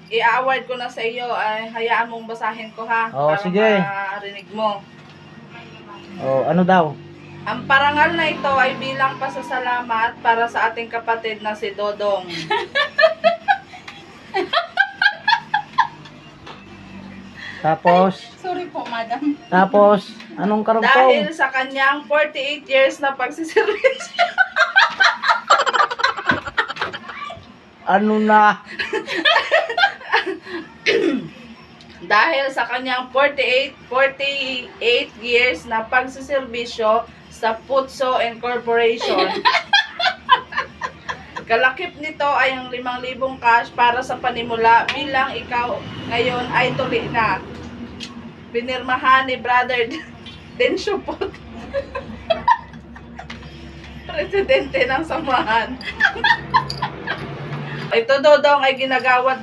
i-award ko na sa iyo, ay hayaan mong basahin ko ha. Oo, para sige. marinig mo. Oh, ano daw? Ang parangal na ito ay bilang pasasalamat para sa ating kapatid na si Dodong. Tapos, Sorry po, madam. tapos, anong Dahil karugtong? sa kanyang 48 years na pagsiservisyo. Ano na? Dahil sa kanyang 48 years na pagsiservisyo sa Putso Incorporation. Kalakip nito ay ang 5,000 cash para sa panimula bilang ikaw ngayon ay tuli na. Pinirmahan ni Brother Densyo Pot. Presidente ng samahan. Ito Dodong ay ginagawad